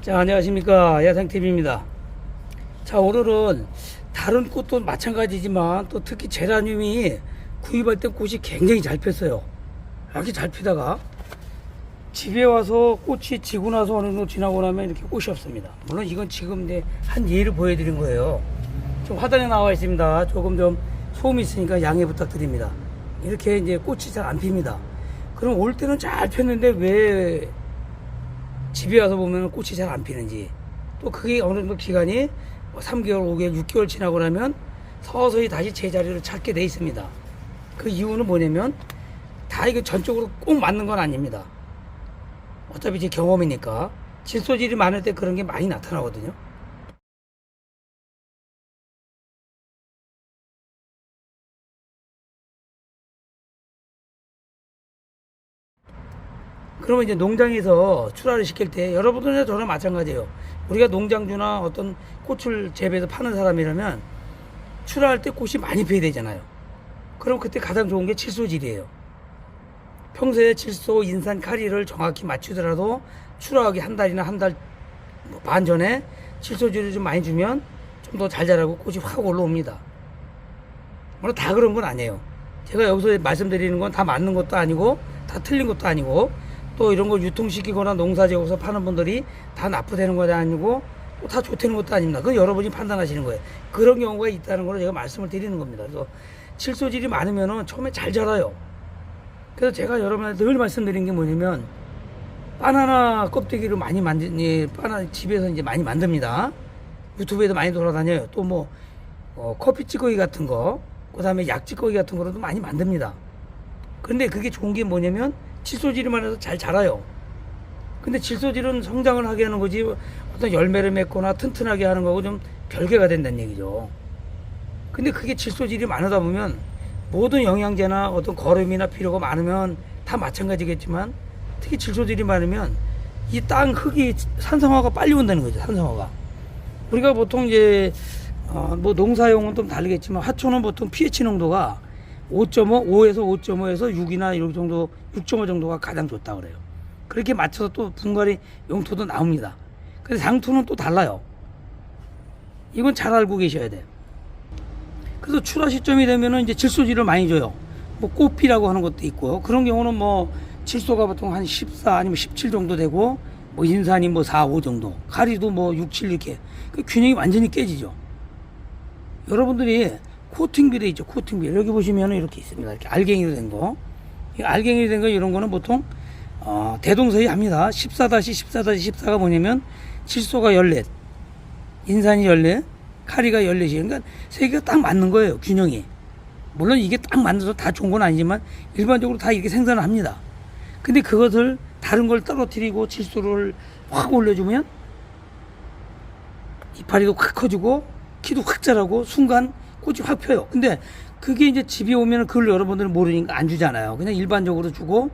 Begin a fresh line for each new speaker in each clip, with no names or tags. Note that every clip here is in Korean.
자, 안녕하십니까. 야생TV입니다. 자, 오늘은 다른 꽃도 마찬가지지만 또 특히 제라늄이 구입할 때 꽃이 굉장히 잘 폈어요. 이렇게 잘 피다가 집에 와서 꽃이 지고 나서 어느 정도 지나고 나면 이렇게 꽃이 없습니다. 물론 이건 지금 이제 한 예를 보여드린 거예요. 좀 화단에 나와 있습니다. 조금 좀 소음이 있으니까 양해 부탁드립니다. 이렇게 이제 꽃이 잘 안 핍니다. 그럼 올 때는 잘 폈는데 왜 집에 와서 보면 꽃이 잘 안 피는지, 또 그게 어느 정도 기간이 3개월, 5개월, 6개월 지나고 나면 서서히 다시 제자리를 찾게 돼 있습니다. 그 이유는 뭐냐면 다 이거 전적으로 꼭 맞는 건 아닙니다. 어차피 제 경험이니까 질소질이 많을 때 그런 게 많이 나타나거든요. 그러면 이제 농장에서 출하를 시킬 때 여러분들이나 저랑 마찬가지예요. 우리가 농장주나 어떤 꽃을 재배해서 파는 사람이라면 출하할 때 꽃이 많이 피어야 되잖아요. 그럼 그때 가장 좋은 게 칠소질이에요. 평소에 칠소, 인산, 카리를 정확히 맞추더라도 출하하기 한 달이나 한 달 반 전에 칠소질을 좀 많이 주면 좀 더 잘 자라고 꽃이 확 올라옵니다. 물론 다 그런 건 아니에요. 제가 여기서 말씀드리는 건 다 맞는 것도 아니고 다 틀린 것도 아니고, 또 이런 걸 유통시키거나 농사지어서 파는 분들이 다 나쁘다는 것도 아니고 또 다 좋다는 것도 아닙니다. 그건 여러분이 판단하시는 거예요. 그런 경우가 있다는 걸 제가 말씀을 드리는 겁니다. 그래서 칠소질이 많으면 처음에 잘 자라요. 그래서 제가 여러분한테 늘 말씀드린 게 뭐냐면, 바나나 껍데기를 많이 바나나 집에서 이제 많이 만듭니다. 유튜브에도 많이 돌아다녀요. 또 뭐 커피 찌꺼기 같은 거, 그 다음에 약 찌꺼기 같은 거로도 많이 만듭니다. 근데 그게 좋은 게 뭐냐면 칠소질이만 해서 잘 자라요. 근데 칠소질은 성장을 하게 하는 거지 어떤 열매를 맺거나 튼튼하게 하는 거고 좀 별개가 된다는 얘기죠. 근데 그게 칠소질이 많으다 보면 모든 영양제나 어떤 거름이나 비료가 많으면 다 마찬가지겠지만, 특히 칠소질이 많으면 이 땅 흙이 산성화가 빨리 온다는 거죠. 산성화가. 우리가 보통 이제 뭐 농사용은 좀 다르겠지만 화초는 보통 pH 농도가 5.5, 5에서 5.5에서 6이나 이런 정도, 6.5 정도가 가장 좋다 그래요. 그렇게 맞춰서 또 분갈이 용토도 나옵니다. 근데 상토는 또 달라요. 이건 잘 알고 계셔야 돼요. 그래서 출하 시점이 되면은 이제 질소질을 많이 줘요. 뭐 꽃피라고 하는 것도 있고요. 그런 경우는 뭐 질소가 보통 한 14 아니면 17 정도 되고, 뭐 인산이 뭐 4, 5 정도, 가리도 뭐 6, 7 이렇게. 그 균형이 완전히 깨지죠. 여러분들이 코팅비례 있죠. 코팅비례. 여기 보시면은 이렇게 있습니다. 이렇게 알갱이로 된 거. 이 알갱이로 된 거 이런 거는 보통 대동소이 합니다. 14-14-14가 뭐냐면 질소가 14, 인산이 14, 카리가 14이. 그러니까 세 개가 딱 맞는 거예요. 균형이. 물론 이게 딱 맞아서 다 좋은 건 아니지만 일반적으로 다 이렇게 생산을 합니다. 근데 그것을 다른 걸 떨어뜨리고 질소를 확 올려주면 이파리도 확 커지고 키도 확 자라고 순간 꽃이 확 펴요. 근데 그게 이제 집에 오면 그걸 여러분들은 모르니까 안 주잖아요. 그냥 일반적으로 주고,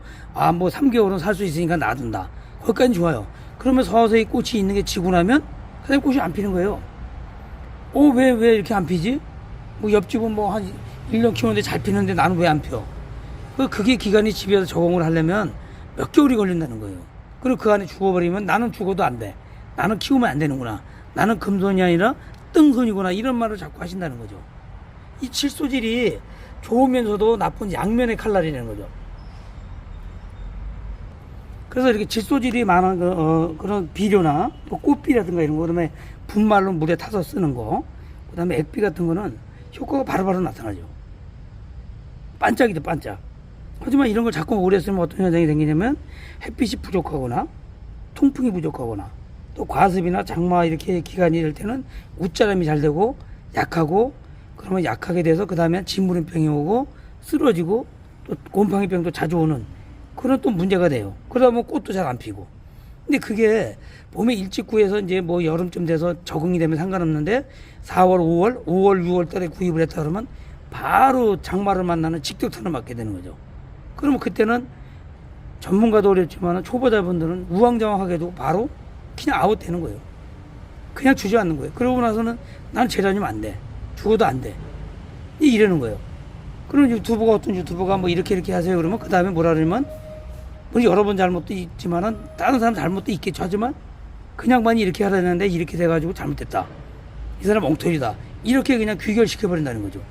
뭐 3개월은 살 수 있으니까 놔둔다. 거기까지는 좋아요. 그러면 서서히 꽃이 있는 게 지고 나면 그다음에 꽃이 안 피는 거예요. 왜 이렇게 안 피지? 뭐 옆집은 뭐 한 1년 키우는데 잘 피는데 나는 왜 안 펴? 그게 기간이 집에서 적응을 하려면 몇 개월이 걸린다는 거예요. 그리고 그 안에 죽어버리면 나는 죽어도 안 돼. 나는 키우면 안 되는구나. 나는 금손이 아니라 뜬손이구나. 이런 말을 자꾸 하신다는 거죠. 이 칠소질이 좋으면서도 나쁜 양면의 칼날이라는 거죠. 그래서 이렇게 질소질이 많은 그런 비료나 또 꽃비라든가 이런 거, 그다음에 분말로 물에 타서 쓰는 거, 그다음에 액비 같은 거는 효과가 바로바로 나타나죠. 반짝이죠, 반짝. 하지만 이런 걸 자꾸 오래 쓰면 어떤 현상이 생기냐면 햇빛이 부족하거나 통풍이 부족하거나 또 과습이나 장마 이렇게 기간이 될 때는 웃자람이 잘 되고 약하고, 그러면 약하게 돼서 그 다음에 진무름병이 오고 쓰러지고 또 곰팡이병도 자주 오는 그런 또 문제가 돼요. 그러다 보면 꽃도 잘 안 피고. 근데 그게 봄에 일찍 구해서 이제 뭐 여름쯤 돼서 적응이 되면 상관없는데 4월, 5월, 6월 달에 구입을 했다 그러면 바로 장마를 만나는 직격탄을 맞게 되는 거죠. 그러면 그때는 전문가도 어렵지만 초보자분들은 우왕좌왕하게도 바로 그냥 아웃 되는 거예요. 그냥 주저앉는 거예요. 그러고 나서는 난 제라늄 안 돼. 죽어도 안 돼. 이러는 거예요. 그럼 유튜버가, 어떤 유튜버가 뭐 이렇게 하세요 그러면 그 다음에 뭐라 그러면, 뭐 여러 번 잘못도 있지만은 다른 사람 잘못도 있겠죠. 하지만 그 양반이 이렇게 하라는데 이렇게 돼가지고 잘못됐다. 이 사람 엉터리다. 이렇게 그냥 귀결시켜버린다는 거죠.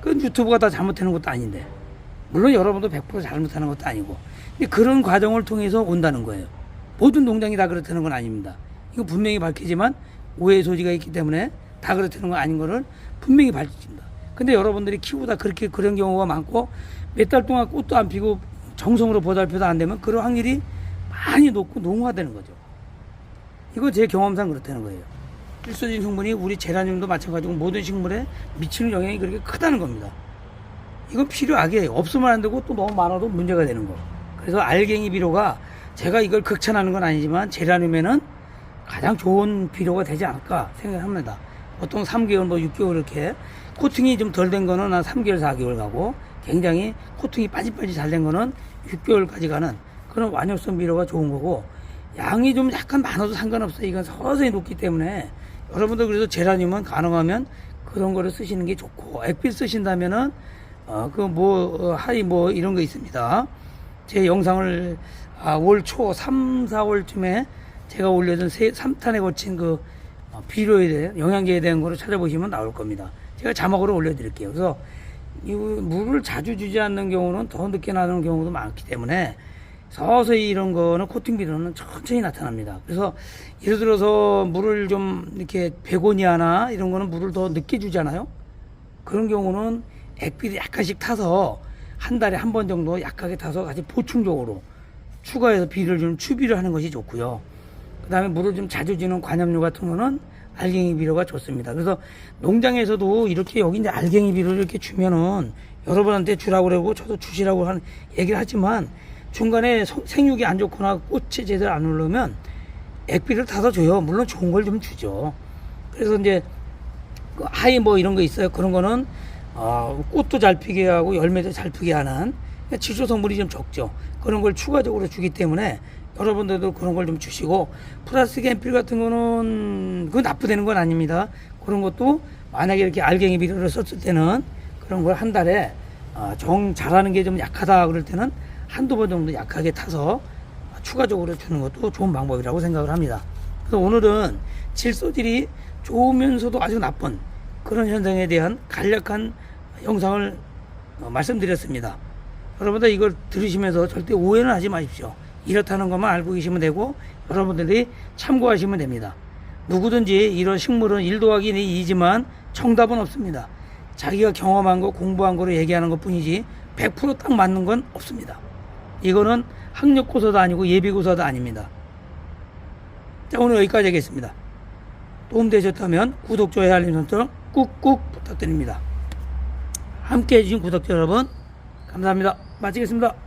그 유튜브가 다 잘못하는 것도 아닌데. 물론 여러분도 100% 잘못하는 것도 아니고. 근데 그런 과정을 통해서 온다는 거예요. 모든 농장이 다 그렇다는 건 아닙니다. 이거 분명히 밝히지만 오해의 소지가 있기 때문에 다 그렇다는 건 아닌 거를 분명히 밝힙니다. 근데 여러분들이 키우다 그렇게 그런 경우가 많고 몇 달 동안 꽃도 안 피고 정성으로 보살펴도 안 되면 그런 확률이 많이 높고 농후화되는 거죠. 이거 제 경험상 그렇다는 거예요. 일소진 성분이 우리 제라늄도 마찬가지고 모든 식물에 미치는 영향이 그렇게 크다는 겁니다. 이건 필요하게 없으면 안 되고 또 너무 많아도 문제가 되는 거. 그래서 알갱이 비료가 제가 이걸 극찬하는 건 아니지만 제라늄에는 가장 좋은 비료가 되지 않을까 생각합니다. 보통 3개월 뭐 6개월 이렇게 코팅이 좀 덜 된 거는 한 3개월 4개월 가고 굉장히 코팅이 빠지빠지 잘 된 거는 6개월까지 가는 그런 완효성 비료가 좋은 거고 양이 좀 약간 많아도 상관없어요. 이건 서서히 녹기 때문에 여러분들 그래서 제라늄은 가능하면 그런 거를 쓰시는 게 좋고 액필 쓰신다면은 하이 뭐 이런 거 있습니다. 제 영상을 올 초 3, 4월쯤에 제가 올려둔 3탄에 거친 그 비료에 대해 영양제에 대한 거를 찾아보시면 나올 겁니다. 제가 자막으로 올려드릴게요. 그래서 이 물을 자주 주지 않는 경우는 더 늦게 나는 경우도 많기 때문에 서서히 이런 거는 코팅 비료는 천천히 나타납니다. 그래서 예를 들어서 물을 좀 이렇게 베고니아나 이런 거는 물을 더 늦게 주잖아요. 그런 경우는 액비를 약간씩 타서 한 달에 한 번 정도 약하게 타서 같이 보충적으로 추가해서 비료를 좀 추비를 하는 것이 좋고요. 그 다음에 물을 좀 자주 주는 관염료 같은 거는 알갱이 비료가 좋습니다. 그래서 농장에서도 이렇게 여기 이제 알갱이 비료를 이렇게 주면은 여러분한테 주라고 그러고 저도 주시라고 하는 얘기를 하지만 중간에 생육이 안 좋거나 꽃이 제대로 안 오르면 액비를 타서 줘요. 물론 좋은 걸 좀 주죠. 그래서 이제 그 하이 뭐 이런 거 있어요. 그런 거는 꽃도 잘 피게 하고 열매도 잘 피게 하는 질소 성분이 좀 적죠. 그런 걸 추가적으로 주기 때문에 여러분들도 그런 걸 좀 주시고 플라스틱 앰필 같은 거는 그 나쁘다는 건 아닙니다. 그런 것도 만약에 이렇게 알갱이 비료를 썼을 때는 그런 걸 한 달에 정 잘하는 게 좀 약하다 그럴 때는 한두 번 정도 약하게 타서 추가적으로 주는 것도 좋은 방법이라고 생각을 합니다. 그래서 오늘은 질소질이 좋으면서도 아주 나쁜 그런 현상에 대한 간략한 영상을 말씀드렸습니다. 여러분들 이걸 들으시면서 절대 오해는 하지 마십시오. 이렇다는 것만 알고 계시면 되고 여러분들이 참고하시면 됩니다. 누구든지 이런 식물은 1 더하기 2지만 정답은 없습니다. 자기가 경험한 거 공부한 거로 얘기하는 것 뿐이지 100% 딱 맞는 건 없습니다. 이거는 학력고사도 아니고 예비고사도 아닙니다. 자, 오늘 여기까지 하겠습니다. 도움되셨다면 구독, 좋아요, 알림 설정 꾹꾹 부탁드립니다. 함께 해주신 구독자 여러분 감사합니다. 마치겠습니다.